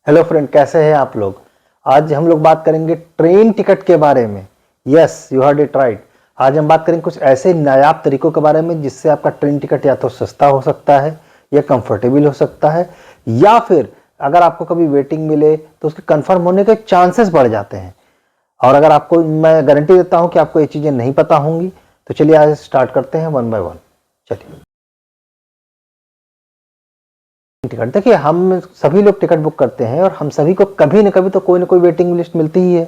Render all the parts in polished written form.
Hello friend, कैसे हैं आप लोग। आज हम लोग बात करेंगे ट्रेन टिकट के बारे में। Yes, you heard it right. आज हम बात करेंगे कुछ ऐसे नायाब तरीकों के बारे में जिससे आपका ट्रेन टिकट या तो सस्ता हो सकता है या कंफर्टेबल हो सकता है, या फिर अगर आपको कभी वेटिंग मिले तो उसके कंफर्म होने के चांसेस बढ़ जाते हैं। और अगर आपको, मैं गारंटी देता हूं कि आपको ये चीज़ें नहीं पता होंगी। तो चलिए आज स्टार्ट करते हैं वन बाय वन। चलिए, टिकट देखिए, हम सभी लोग टिकट बुक करते हैं और हम सभी को कभी न कभी तो कोई ना कोई वेटिंग लिस्ट मिलती ही है।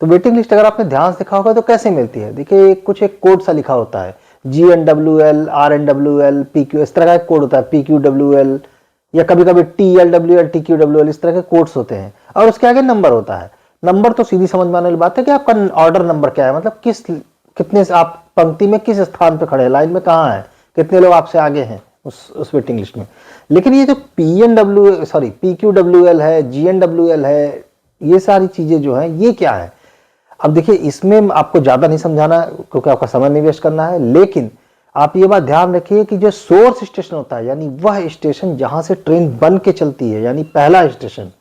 तो वेटिंग लिस्ट अगर आपने ध्यान से देखा होगा तो कैसे मिलती है। देखिए, कुछ एक कोड सा लिखा होता है, GNWL, RNWL, PQ, इस तरह का एक कोड होता है, PQWL, या कभी कभी TLWL, TQWL, इस तरह के कोड्स होते हैं और उसके आगे नंबर होता है। नंबर तो सीधी समझ में आने वाली बात है कि आपका ऑर्डर नंबर क्या है, मतलब कितने आप पंक्ति में किस स्थान पे खड़े हैं, लाइन में कहाँ है, कितने लोग आपसे आगे हैं उस वेटिंग लिस्ट में। लेकिन ये जो PQWL है, GNWL है, ये सारी चीजें जो हैं ये क्या है। अब देखिए, इसमें आपको ज्यादा नहीं समझाना क्योंकि आपका समय नहीं वेस्ट करना है, लेकिन आप ये बात ध्यान रखिए कि जो सोर्स स्टेशन होता है, यानी वह स्टेशन जहां से ट्रेन बन के चलती है, यानी पहला स्टेशन,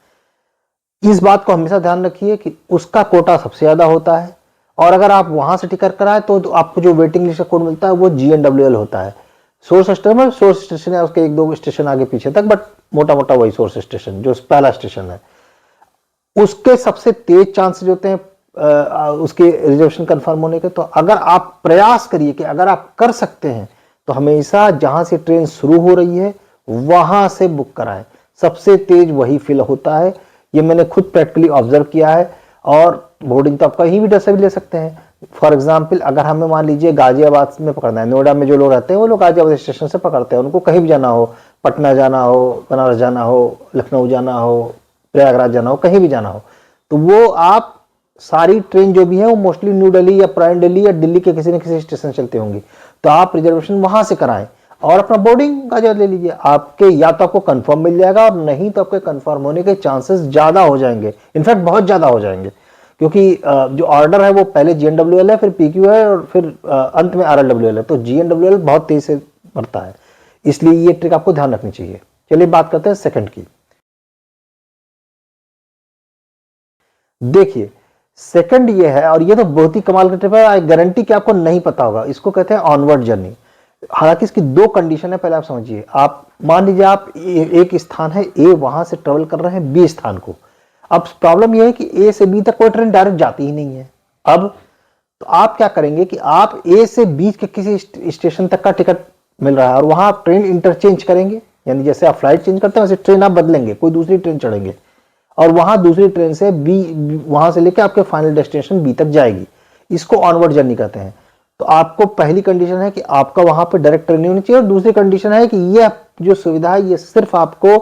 इस बात को हमेशा ध्यान रखिए कि उसका कोटा सबसे ज्यादा होता है। और अगर आप वहां से टिकट कराए तो आपको जो वेटिंग लिस्ट का कोड मिलता है वो GNWL होता है। सोर्स स्टेशन है, उसके एक दो स्टेशन आगे पीछे तक, बट मोटा मोटा वही सोर्स स्टेशन जो पहला स्टेशन है, उसके सबसे तेज चांसेस होते हैं उसके रिजर्वेशन कंफर्म होने के। तो अगर आप प्रयास करिए कि अगर आप कर सकते हैं तो हमेशा जहां से ट्रेन शुरू हो रही है वहां से बुक कराएं, सबसे तेज वही फिल होता है। ये मैंने खुद प्रैक्टिकली ऑब्जर्व किया है। और बोर्डिंग तो आप कहीं भी से भी ले सकते हैं। फॉर एग्जाम्पल, अगर हमें मान लीजिए गाजियाबाद में पकड़ना है, नोएडा में जो लोग रहते हैं वो लोग गाजियाबाद स्टेशन से पकड़ते हैं, उनको कहीं भी जाना हो, पटना जाना हो, बनारस जाना हो, लखनऊ जाना हो, प्रयागराज जाना हो, कहीं भी जाना हो, तो वो आप सारी ट्रेन जो भी है वो मोस्टली न्यू दिल्ली या पुरानी दिल्ली या दिल्ली के किसी न किसी स्टेशन चलती होंगी। तो आप रिजर्वेशन वहां से कराएं और अपना बोर्डिंग गाजियाबाद ले लीजिए। आपके या तो आपको कंफर्म मिल जाएगा और नहीं तो आपके कंफर्म होने के चांसेस ज्यादा हो जाएंगे, इनफैक्ट बहुत ज्यादा हो जाएंगे, क्योंकि जो ऑर्डर है वो पहले GNWL है, फिर PQ है और फिर अंत में RNWL है। तो GNWL बहुत तेज से बढ़ता है, इसलिए ये ट्रिक आपको ध्यान रखनी चाहिए। चलिए बात करते हैं सेकंड की। देखिए, सेकंड ये है, और ये तो बहुत ही कमाल का ट्रिप है, आई गारंटी कि आपको नहीं पता होगा। इसको कहते हैं ऑनवर्ड जर्नी। हालांकि इसकी दो कंडीशन है, पहले आप समझिए। आप मान लीजिए आप एक स्थान है A, वहां से ट्रेवल कर रहे हैं B स्थान को। अब प्रॉब्लम यह है कि A से B तक कोई ट्रेन डायरेक्ट जाती ही नहीं है। अब तो आप क्या करेंगे कि आप A से B के किसी स्टेशन तक का टिकट मिल रहा है और वहां आप ट्रेन इंटरचेंज करेंगे, यानी जैसे आप फ्लाइट चेंज करते हैं वैसे ट्रेन आप बदलेंगे, कोई दूसरी ट्रेन चढ़ेंगे और वहां दूसरी ट्रेन से B, वहां से लेकर आपके फाइनल डेस्टिनेशन B तक जाएगी। इसको ऑनवर्ड जर्नी कहते हैं। तो आपको पहली कंडीशन है कि आपका वहां पर डायरेक्ट ट्रेन नहीं होनी चाहिए, और दूसरी कंडीशन है कि ये जो सुविधा है ये सिर्फ आपको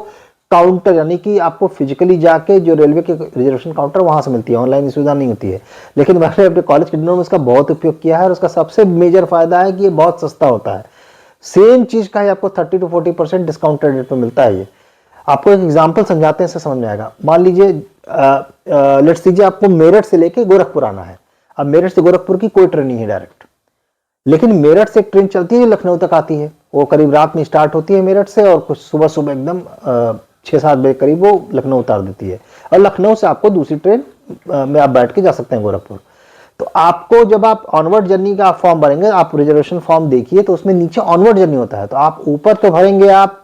काउंटर, यानी कि आपको फिजिकली जाके जो रेलवे के रिजर्वेशन काउंटर वहां से मिलती है, ऑनलाइन सुविधा नहीं होती है। लेकिन मैंने अपने कॉलेज के दिनों में इसका बहुत उपयोग किया है और उसका सबसे मेजर फायदा है कि ये बहुत सस्ता होता है। सेम चीज का ही आपको 30 to 40% डिस्काउंटेड रेट पे मिलता है। ये आपको एक एग्जांपल समझाते हैं, इससे समझ में आएगा। मान लीजिए लेट्स लीजिए आपको मेरठ से लेके गोरखपुर आना है। अब मेरठ से गोरखपुर की कोई ट्रेन नहीं है डायरेक्ट, लेकिन मेरठ से एक ट्रेन चलती है, लखनऊ तक आती है। वो करीब रात में स्टार्ट होती है मेरठ से और कुछ सुबह सुबह एकदम 6-7 बजे करीब वो लखनऊ उतार देती है, और लखनऊ से आपको दूसरी ट्रेन में आप बैठ के जा सकते हैं गोरखपुर। तो आपको जब आप ऑनवर्ड जर्नी का फॉर्म भरेंगे, आप रिजर्वेशन फॉर्म देखिए तो उसमें नीचे ऑनवर्ड जर्नी होता है। तो आप ऊपर तो भरेंगे आप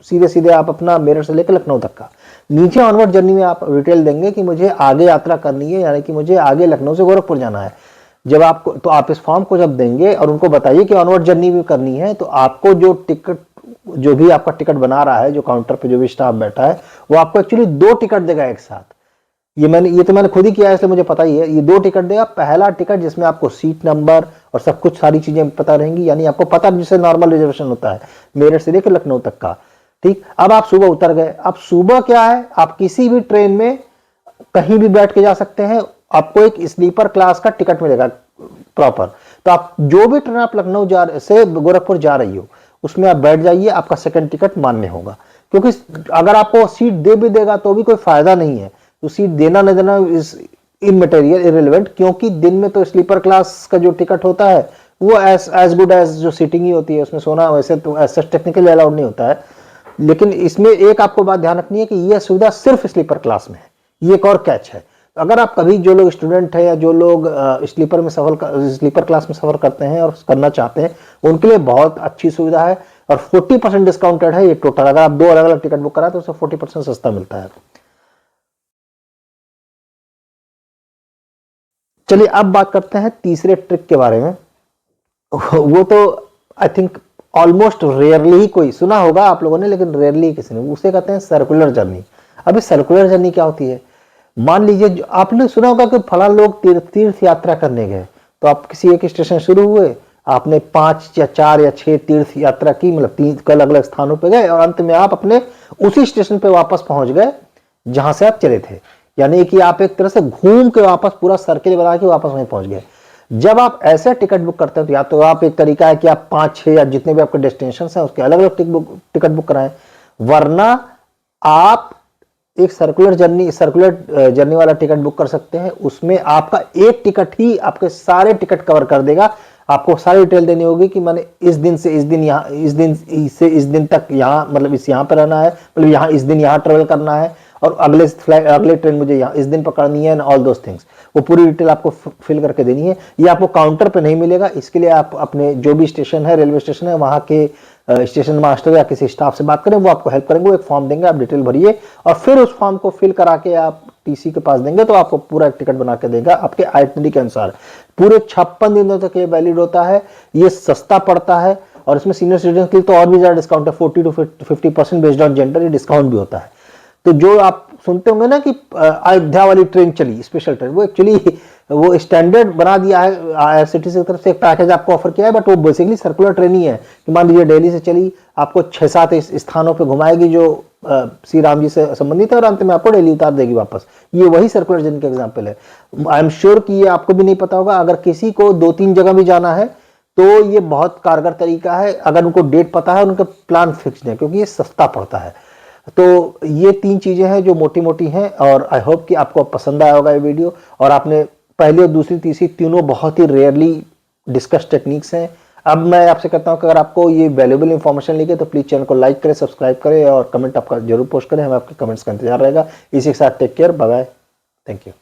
सीधे सीधे आप अपना मेरठ से लेकर लखनऊ तक का, नीचे ऑनवर्ड जर्नी में आप डिटेल देंगे कि मुझे आगे यात्रा करनी है, यानी कि मुझे आगे लखनऊ से गोरखपुर जाना है। जब आपको, तो आप इस फॉर्म को जब देंगे और उनको बताइए कि ऑनवर्ड जर्नी भी करनी है, तो आपको जो टिकट, जो भी आपका टिकट बना रहा है, जो काउंटर पे जो भी स्टाफ बैठा है, वो आपको एक्चुअली 2 टिकट देगा एक साथ। ये तो मैंने खुद ही किया है, इसलिए मुझे पता ही है। ये 2 टिकट देगा। पहला टिकट जिसमें आपको सीट नंबर और सब कुछ सारी चीजें पता रहेंगी, यानी आपको पता जिससे नॉर्मल रिजर्वेशन होता है मेरठ से लेकर लखनऊ तक का। ठीक, अब आप सुबह उतर गए। अब सुबह क्या है, आप किसी भी ट्रेन में कहीं भी बैठ के जा सकते हैं, आपको एक स्लीपर क्लास का टिकट मिलेगा प्रॉपर। तो आप जो भी ट्रेन आप लखनऊ से गोरखपुर जा रही हो उसमें आप बैठ जाइए, आपका सेकंड टिकट मान्य होगा। क्योंकि अगर आपको सीट दे भी देगा तो भी कोई फायदा नहीं है, तो सीट देना न देना इज इमटेरियल, इरेलीवेंट, क्योंकि दिन में तो स्लीपर क्लास का जो टिकट होता है वो एज गुड एज जो सीटिंग ही होती है, उसमें सोना वैसे तो एज सच टेक्निकली अलाउड नहीं होता है। लेकिन इसमें एक आपको बात ध्यान रखनी है कि यह सुविधा सिर्फ स्लीपर क्लास में है, ये एक और कैच है। अगर आप कभी जो लोग स्टूडेंट है या जो लोग स्लीपर क्लास में सफर करते हैं और करना चाहते हैं, उनके लिए बहुत अच्छी सुविधा है और 40% डिस्काउंटेड है ये टोटल। अगर आप 2 अलग अलग टिकट बुक कराए तो उससे 40% सस्ता मिलता है। चलिए अब बात करते हैं तीसरे ट्रिक के बारे में। वो तो आई थिंक ऑलमोस्ट रेयरली ही कोई सुना होगा आप लोगों ने, लेकिन रेयरली किसी ने, उसे कहते हैं सर्कुलर जर्नी। अभी सर्कुलर जर्नी क्या होती है? मान लीजिए आपने सुना होगा कि फला लोग तीर्थ यात्रा करने गए, तो आप किसी एक स्टेशन शुरू हुए, आपने 5 या 4 या 6 तीर्थ यात्रा की, मतलब 3 अलग अलग स्थानों पे गए और अंत में आप अपने उसी स्टेशन पे वापस पहुंच गए जहां से आप चले थे। यानी कि आप एक तरह से घूम के वापस पूरा सर्किल बना के वापस वहीं पहुंच गए। जब आप ऐसे टिकट बुक करते हैं तो या तो आप, एक तरीका है कि आप 5, 6 या जितने भी आपके डेस्टिनेशन हैं उसके अलग अलग टिकट बुक कराएं, वरना आप एक सर्कुलर जर्नी वाला टिकट बुक कर सकते हैं। उसमें आपका एक टिकट ही आपके सारे टिकट कवर कर देगा। आपको सारी डिटेल देनी होगी कि मैंने इस दिन से इस दिन यहाँ, इस दिन से इस दिन तक यहाँ, मतलब इस यहाँ पे रहना है, मतलब यहाँ इस दिन यहाँ ट्रेवल करना है और अगले ट्रेन मुझे यहाँ इस दिन पकड़नी है, एंड ऑल दोस थिंग्स। वो पूरी डिटेल आपको फिल करके देनी है। ये आपको काउंटर पे नहीं मिलेगा। इसके लिए आप अपने जो भी स्टेशन है, रेलवे स्टेशन है, वहाँ के स्टेशन मास्टर या किसी स्टाफ से बात करें, वो आपको हेल्प करेंगे। वो एक फॉर्म देंगे, आप डिटेल भरिए और फिर उस फॉर्म को फिल करा के आप टीसी के पास देंगे तो आपको पूरा एक टिकट बना के देगा आपके आइटनरी के अनुसार। पूरे 56 दिनों तक ये वैलिड होता है। ये सस्ता पड़ता है और इसमें सीनियर सिटीजन के लिए तो और भी ज्यादा डिस्काउंट है, 40 to 50% बेस्ड ऑन जेंडर, ये डिस्काउंट भी होता है। तो जो आप सुनते होंगे ना कि अयोध्या वाली ट्रेन चली, स्पेशल ट्रेन, वो एक्चुअली वो स्टैंडर्ड बना दिया है आईआरसीटीसी की तरफ से, एक पैकेज आपको ऑफर किया है, बट वो बेसिकली सर्कुलर ट्रेन ही है कि मान लीजिए दिल्ली से चली, आपको 6-7 स्थानों पे घुमाएगी जो श्री राम जी से संबंधित है और अंत में आपको दिल्ली उतार देगी वापस। ये वही सर्कुलर जर्नी का एग्जाम्पल है। आई एम श्योर कि ये आपको भी नहीं पता होगा। अगर किसी को 2-3 जगह भी जाना है तो ये बहुत कारगर तरीका है, अगर उनको डेट पता है, उनके प्लान फिक्स्ड है, क्योंकि ये सस्ता पड़ता है। तो ये 3 चीजें हैं जो मोटी मोटी हैं और आई होप कि आपको पसंद आया होगा ये वीडियो। और आपने पहली और दूसरी तीसरी तीनों बहुत ही रेयरली डिस्कस टेक्निक्स हैं। अब मैं आपसे कहता हूं कि अगर आपको ये वैल्यूएबल इंफॉर्मेशन लगे तो प्लीज चैनल को लाइक करें, सब्सक्राइब करें और कमेंट आपका जरूर पोस्ट करें। हमें आपके कमेंट्स का इंतजार रहेगा। इसी के साथ take care, bye bye, thank you.